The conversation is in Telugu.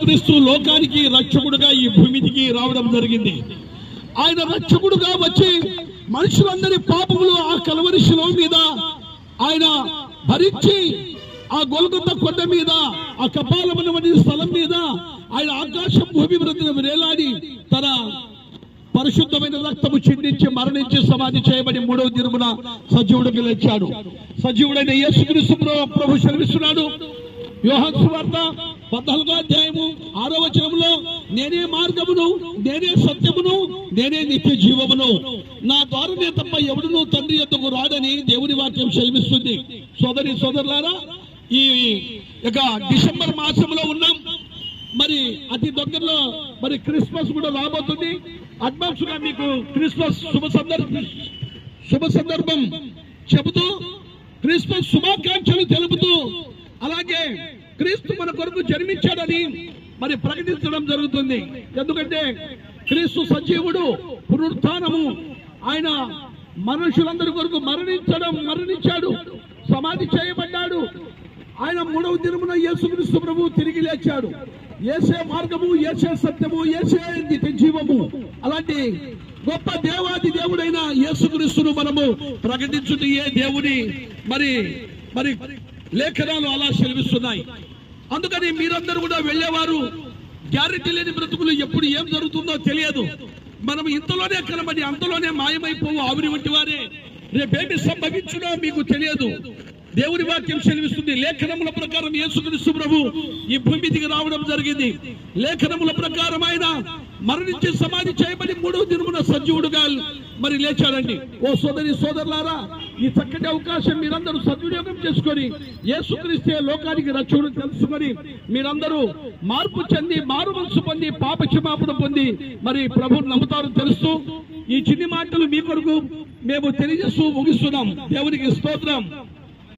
క్రీస్తు లోకానికి రక్షకుడుగా ఈ భూమికి రావడం జరిగింది. ఆయన రక్షకుడుగా వచ్చి మనుషులందరి పాపములు ఆ కల్వరి శిలువ మీద ఆయన భరించి ఆ గొల్గొతా కొండ మీద ఆ కపాలమనే స్థలం మీద ఆయన ఆకాశం భూమి వృద్ధిని వేలాడి తన పరిశుద్ధమైన రక్తము చిందించి మరణించి సమాధి చేయబడి మూడవ దినమున సజీవుడికి లేచాడు. సజీవుడైన యేసుక్రీస్తు ప్రభు సెలవిస్తున్నాడు. యోహాను సువార్త 14వ అధ్యాయము 6వ వచనంలో, నేనే మార్గమును, నేనే సత్యమును, నేనే నిత్య జీవమును, నా ద్వారానే తప్ప ఎవడును తండ్రి యొద్దకు రాడని దేవుని వాక్యం సెలవిస్తుంది. సోదరి సోదరులారా, ఈ యొక్క డిసెంబర్ మాసంలో ఉన్నాం. మరి అతి దగ్గరలో మరి క్రిస్మస్ కూడా రాబోతుంది. అడ్వాన్స్ గా మీకు క్రిస్మస్ శుభ సందర్భం చెబుతూ క్రిస్మస్ శుభాకాంక్షలు తెలుపుతూ అలాగే క్రీస్తు మన కొరకు జన్మించాడని మరి ప్రకటించడం జరుగుతుంది. ఎందుకంటే క్రీస్తు సజీవుడు, పునరుత్థానము, ఆయన మనుషులందరి కొరకు మరణించాడు, సమాధి చేయబడ్డాడు. ఆయన మూడవ దినమున యేసుక్రీస్తు ప్రభువు తిరిగి లేచాడు. యేసే మార్గము, యేసే సత్యము, యేసే నిత్య జీవము. అలాంటి గొప్ప దేవాది దేవుడైన యేసుక్రీస్తును మనము ప్రకటించుటూ ఏ దేవుని మరి మరి లేఖనాలు అలా సెలవిస్తున్నాయి. అందుకని మీరందరూ కూడా వెళ్ళేవారు. గ్యారెంటీ లేని బ్రతుకులు ఎప్పుడు ఏం జరుగుతుందో తెలియదు. మనం ఇంతలోనే కనబడి అంతలోనే మాయమైపోవు ఆవిరి వంటి వారే. రేపేమి సంభవించునో మీకు తెలియదు. దేవుని వాక్యం సెలవిస్తుంది. లేఖనముల ప్రకారం యేసుక్రీస్తు ప్రభు ఈ భూమికి రావడం జరిగింది. లేఖనముల ప్రకారం ఆయన మరణించి సమాధి చేయబడి మూడవ దినమున సజీవుడుగా మరి లేచాడండి. ఓ సోదరి సోదరులారా, ఈ చక్కటి అవకాశం మీరందరూ సద్వినియోగం చేసుకొని యేసుక్రీస్తే లోకానికి రక్షకుడు తెలుసుకొని మీరందరూ మార్పు చెంది, మారు మనసు పొంది, పాప క్షమాపణ పొంది మరి ప్రభువుని నమ్ముతారు తెలుస్తూ ఈ చిన్ని మాటలు మీ కొరకు మేము తెలియజేస్తూ ముగిస్తున్నాం. దేవునికి స్తోత్రం.